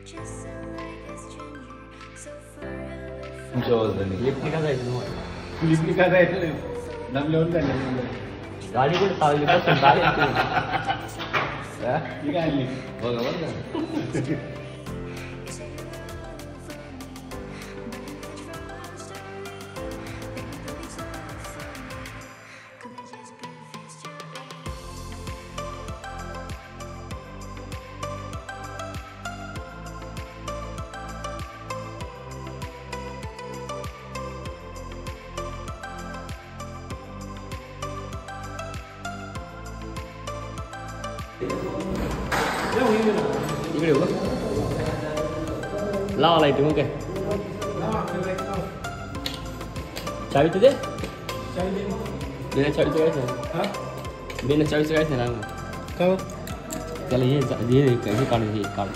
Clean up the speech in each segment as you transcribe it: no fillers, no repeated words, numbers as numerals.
लिफ्टी का जायचं लिफ्टी का जायचं दमल्यावर गाडी कुठे चालली बघा बरं का इकडे हो लावा लाईट मग काय चावी तर दे बिना चावीचं काहीच नाही बिना चावीचं काहीच नाही ना का त्याला हे काढ हे काढ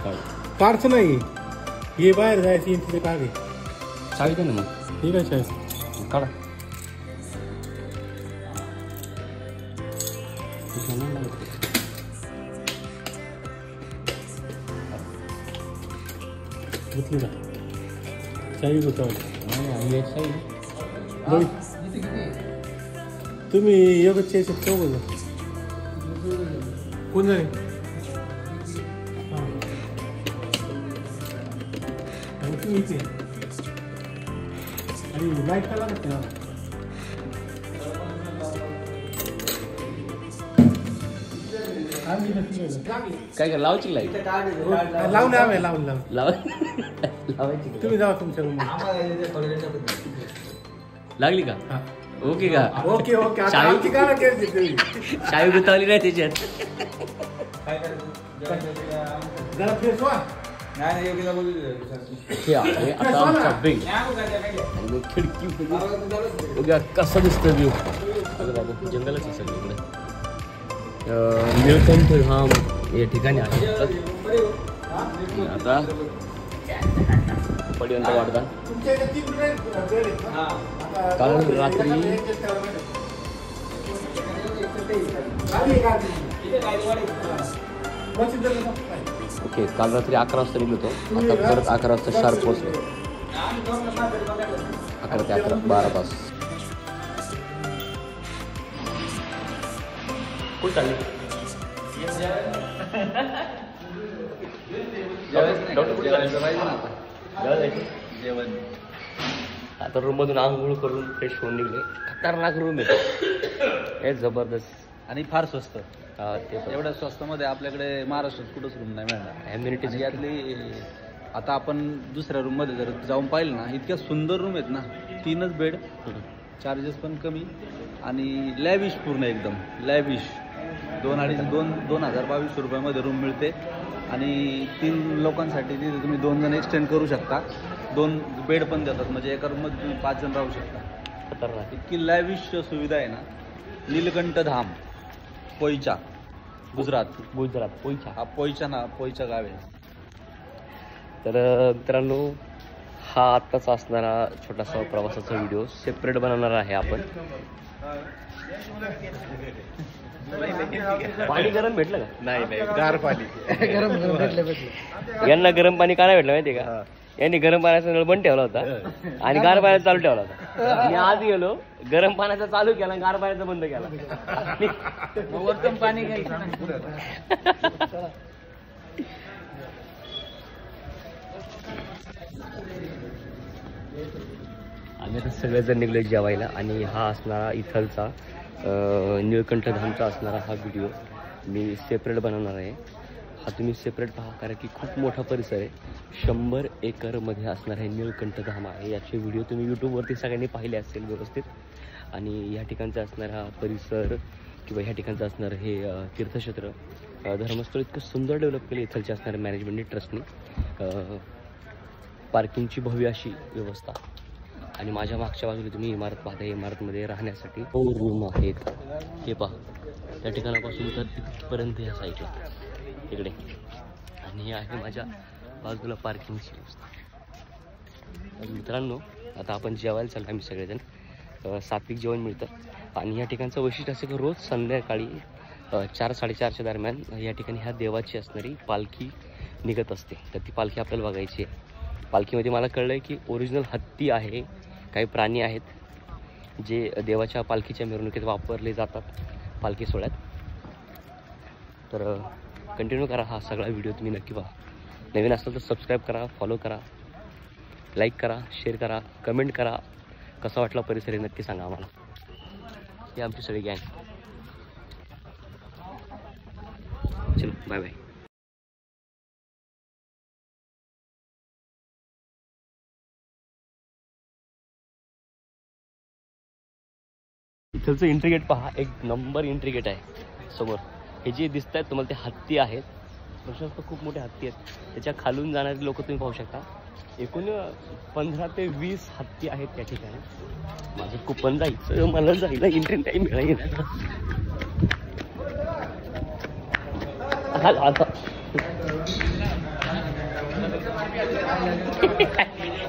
काढचं नाही हे बाहेर जायची तिथे काढ चावी दे ना मग ठीक आहे चावी काढा घेतली का चावी गुतवली तुम्ही योगच चौघ कोण झाले तुम्ही इथे आणि लाईट का लागत नाही काय कर लावायची लाईट लावून लावायची लावायची तुम्ही जावा तुमच्या रूम लागली का ओके का ओके ओके चावी गुतावली नाही त्याच्यात जरा फ्रेश व्हा आता आमचा बेंग आणि खिडकी बघा कसा दिसतं व्ह्यू बाबा जंगलच आहे सगळीकडे निळकंठ धाम या ठिकाणी आहे आता पडिवंत वाटदा काल रात्री ओके काल रात्री 11 वाजता निघलो होतो आता परत 11 वाजता शार्प पोहोचलो 11 ते 11 12 तास कुठं चालली आता रूम मधून आंघोळ करून फ्रेश होऊन निघले खतरनाक रूम आहे हे जबरदस्त आणि फार स्वस्त ते एवढ्या स्वस्तामध्ये आपल्याकडे महाराष्ट्रात कुठंच रूम नाही मिळणार ॲम्युनिटीज यातली आता आपण दुसऱ्या रूम मध्ये जर जाऊन पाहिलं ना इतक्या सुंदर रूम आहेत ना 3च बेड चार्जेस पण कमी आणि लॅविश पूर्ण एकदम लॅविश 2022 रुपयामध्ये रूम मिळते आणि 3 लोकांसाठी तिथे तुम्ही 2 जण एक्सटेंड करू शकता 2 बेड पण देतात म्हणजे एका रूममध्ये तुम्ही 5 जण राहू शकता खतरनाक इतकी लॅविश सुविधा आहे ना नीलकंठ धाम पोईचा गुजरात पोईचा हा पोईचा गाव आहे तर मित्रांनो हा आत्ताच असणारा छोटासा प्रवासाचा व्हिडिओ सेपरेट बनवणार आहे आपण पाणी गरम भेटलं का नाही गार पाणी यांना गरम पाणी का नाही भेटलं माहिती का यांनी गरम पाण्याचा नळ बंद ठेवला होता आणि गार पाण्याचा चालू ठेवला होता मी आज गेलो गरम पाण्याचा चालू केला गार पाण्याचा बंद केला वरतून पाणी आम्ही आता सगळेजण निघलो जेवायला आणि हा असणारा इथलचा निळकंठ धामचा असणारा हा व्हिडिओ मी सेपरेट बनवणार आहे हा तुम्ही सेपरेट पहा कारण की खूप मोठा परिसर आहे 100 एकरमध्ये असणार आहे निळकंठ धाम आहे याचे व्हिडिओ तुम्ही यूट्यूबवरती सगळ्यांनी पाहिले असेल व्यवस्थित आणि या ठिकाणचा असणारा परिसर किंवा ह्या ठिकाणचं असणारं हे तीर्थक्षेत्र धर्मस्थळ इतकं सुंदर डेव्हलप केलं इथलच्या असणाऱ्या मॅनेजमेंटने ट्रस्टने पार्किंगची भव्य अशी व्यवस्था आणि माझ्या मागच्या बाजूला तुम्ही इमारत पाहता इमारतमध्ये राहण्यासाठी 4 रूम आहेत हे पहा त्या ठिकाणापासून तर तिथपर्यंत ह्या साईडला इकडे आणि हे आहे माझ्या बाजूला पार्किंगची व्यवस्था मित्रांनो आता आपण जेवायला चाललो आम्ही सगळेजण सात्विक जेवण मिळतं आणि या ठिकाणचं वैशिष्ट्य असं की रोज संध्याकाळी 4-4:30च्या दरम्यान या ठिकाणी ह्या देवाची असणारी पालखी निघत असते. तर ती पालखी आपल्याला बघायची आहे. पालखीमध्ये मला कळलं आहे की ओरिजिनल हत्ती आहे, काही प्राणी आहेत जे देवाच्या पालखीच्या मिरवणुकीत वापरले जातात पालखी सोहळ्यात. तर कंटिन्यू करा हा सगळा व्हिडिओ, तुम्ही नक्की पहा. नवीन असाल तर सबस्क्राईब करा, फॉलो करा, लाईक करा, शेअर करा, कमेंट करा. कसा वाटला परिसर हे नक्की सांगा आम्हाला. हे आमची सगळी गँग. चलो बाय बाय. इथलचं एंट्री गेट पहा, एक नंबर एंट्री गेट आहे समोर. हे जे दिसत आहेत तुम्हाला ते हत्ती आहेत, प्रशस्त खूप मोठे हत्ती आहेत. त्याच्या खालून जाणारे लोक तुम्ही पाहू शकता. एकूण 15 ते 20 हत्ती आहेत त्या ठिकाणी. माझं कुपन जायचं, मला जायला एंट्री नाही मिळाली.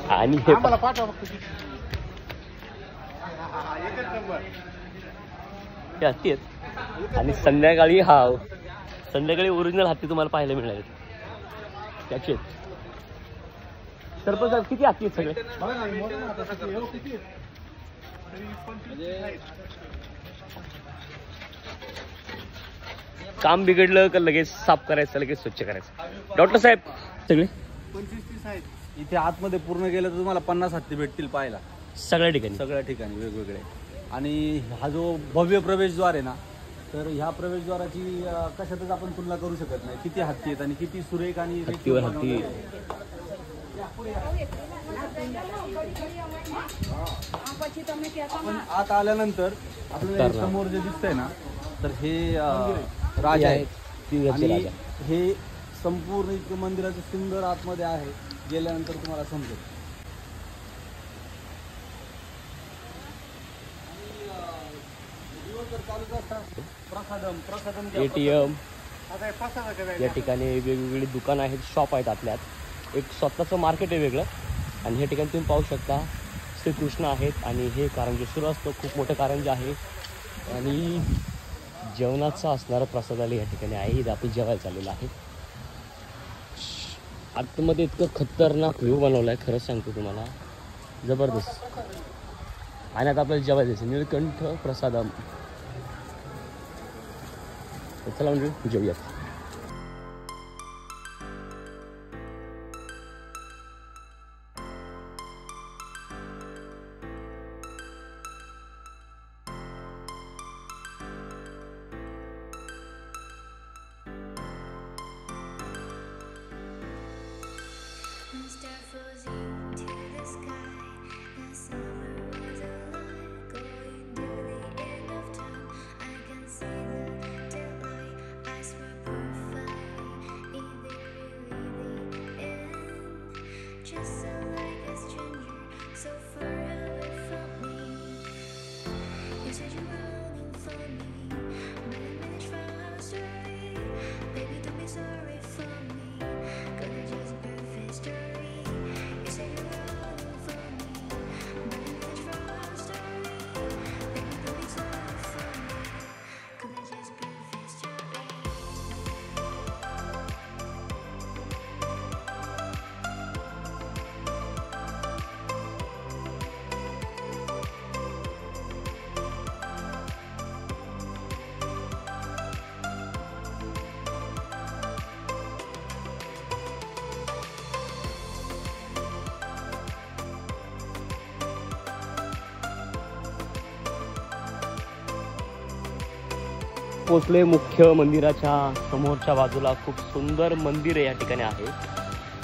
आणि हे हत्ती आहेत. आणि संध्याकाळी संध्याकाळी ओरिजिनल हत्ती तुम्हाला पाहायला मिळाले त्याचे. सरपंच किती हत्ती आहेत सगळे? काम बिघडलं का लगेच साफ करायचं, लगेच स्वच्छ करायचं. डॉक्टर साहेब सगळे 25-30 आहेत. इथे आतमध्ये पूर्ण गेलं तर तुम्हाला 50 हत्ती भेटतील पाहायला, सगळ्या ठिकाणी वेगवेगळे. आणि हा जो भव्य प्रवेशद्वार आहे ना, तर ह्या प्रवेशद्वाराची कशातच आपण तुलना करू शकत नाही. किती हत्ती आहेत आणि किती सुरेख आणि हत्तीवर हत्ती. पण आत आल्यानंतर आपल्याला समोर जे दिसतंय ना, तर हे राजा आहेत. आणि हे संपूर्ण इतकं मंदिराचं सुंदर आतमध्ये आहे, गेल्यानंतर तुम्हाला समजेल. ATM या ठिकाणी वेगवेगळी दुकानं आहेत, शॉप आहेत. आपल्यात एक स्वतःचं मार्केट आहे वेगळं. आणि या ठिकाणी तुम्ही पाहू शकता श्रीकृष्ण आहेत आणि हे कारंजे सुरू असतं, खूप मोठं कारंजे आहे. आणि जेवणाचा असणारा प्रसादालय या ठिकाणी आहे. इथं आपण जेवायला चाललेलं आहे. आतमध्ये इतकं खतरनाक व्ह्यू बनवला आहे, खरंच सांगतो तुम्हाला, जबरदस्त. आणि आता आपल्याला जेवायला जायचं निळकंठ प्रसादम. चला म्हणजे जेवूयात. पोचले मुख्य मंदिराच्या समोरच्या बाजूला. खूप सुंदर मंदिर आहे या ठिकाणी आहे.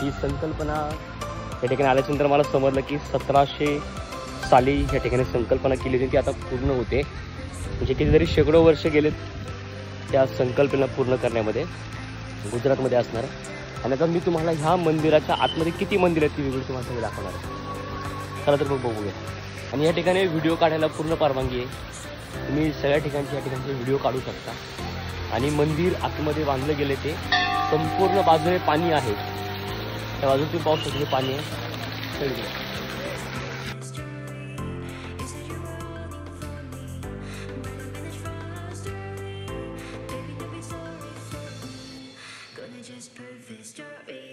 ही संकल्पना या ठिकाणी आल्याच्यानंतर मला समजलं की 1700 साली या ठिकाणी संकल्पना केली होती, ती आता पूर्ण होते. म्हणजे कितीतरी शेकडो वर्ष गेलेत त्या संकल्पना पूर्ण करण्यामध्ये, गुजरातमध्ये असणार. आणि आता मी तुम्हाला ह्या मंदिराच्या आतमध्ये किती मंदिर आहेत ती वेगळी तुम्हाला दाखवणार आहे. चला तर मग बघूया. आणि या ठिकाणी व्हिडिओ काढायला पूर्ण परवानगी आहे. तुम्ही सगळ्या ठिकाणचे या ठिकाणचे व्हिडिओ काढू शकता. आणि मंदिर आतमध्ये बांधलं गेले ते संपूर्ण बाजूने पाणी आहे. त्या बाजूला तुम्ही पाहू शकता पाणी आहे सगळीकडे. Just prove his story.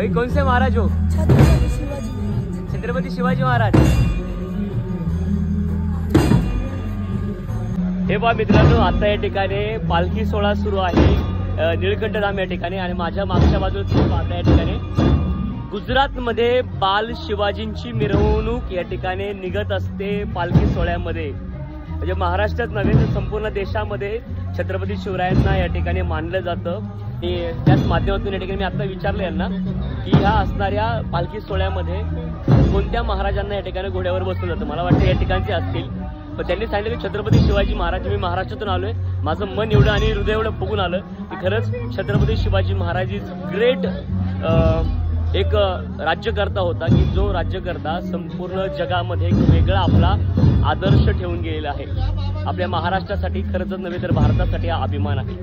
भाई कौन से महाराज हो? छत्रपती शिवाजी महाराज. हे पहा मित्रांनो, आता या ठिकाणी पालखी सोहळा सुरू आहे निळकंठ धाम या ठिकाणी. आणि माझ्या मागच्या बाजूला तुम्ही पाहता या ठिकाणी गुजरातमध्ये बाल शिवाजींची मिरवणूक या ठिकाणी निघत असते पालखी सोहळ्यामध्ये. म्हणजे महाराष्ट्रात नव्हे तर संपूर्ण देशामध्ये छत्रपती शिवरायांना या ठिकाणी मानलं जातं. त्याच माध्यमातून या ठिकाणी मी आता विचारलं यांना की ह्या असणाऱ्या पालखी सोहळ्यामध्ये कोणत्या महाराजांना या ठिकाणी घोड्यावर बसवलं जातं. मला वाटतं या ठिकाणचे असतील, पण त्यांनी सांगितलं की छत्रपती शिवाजी महाराज. मी महाराष्ट्रातून आलोय, माझं मन एवढं आणि हृदय एवढं फुगून आलं की खरंच छत्रपती शिवाजी महाराज इज ग्रेट एक राज्यकर्ता होता की जो राज्यकर्ता संपूर्ण जगामध्ये एक वेगळा आपला आदर्श ठेवून गेलेला आहे. आपल्या महाराष्ट्रासाठी खरंच नव्हे तर भारतासाठी हा अभिमान आहे.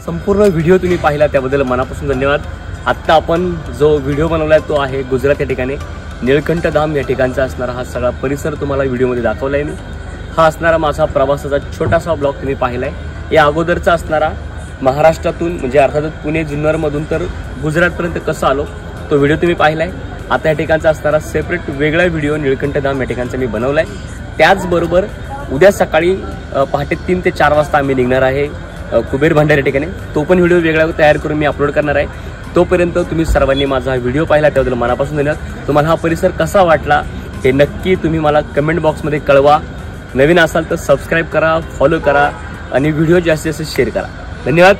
संपूर्ण व्हिडिओ तुम्ही पाहिला त्याबद्दल मनापासून धन्यवाद. आत्ता आपण जो व्हिडिओ बनवलाय तो आहे गुजरात या ठिकाणी निळकंठ धाम या ठिकाणचा असणारा हा सगळा परिसर तुम्हाला व्हिडिओमध्ये दाखवलाय मी. हा असणारा माझा प्रवासाचा छोटासा ब्लॉग तुम्ही पाहिलाय. या अगोदरचा असणारा महाराष्ट्रातून म्हणजे अर्थातच पुणे जुन्नरमधून तर गुजरातपर्यंत कसं आलो तो व्हिडिओ तुम्ही पाहिलाय. आता या ठिकाणचा असणारा सेपरेट वेगळा व्हिडिओ निळकंठ धाम या ठिकाणचा मी बनवलाय. त्याचबरोबर उद्या सकाळी पहाटे 3 ते 4 वाजता आम्ही निघणार आहे कुबेर भांडार या ठिकाणी. तो पण व्हिडिओ वेगळा तयार करून मी अपलोड करणार आहे. तोपर्यंत तुम्ही सर्वांनी माझा व्हिडिओ पाहिला त्याबद्दल मनापासून धन्यवाद. तुम्हाला हा परिसर कसा वाटला हे नक्की तुम्ही मला कमेंट बॉक्समध्ये कळवा. नवीन असाल तर सबस्क्राईब करा, फॉलो करा आणि व्हिडिओ जास्तीत जास्त शेअर करा. धन्यवाद.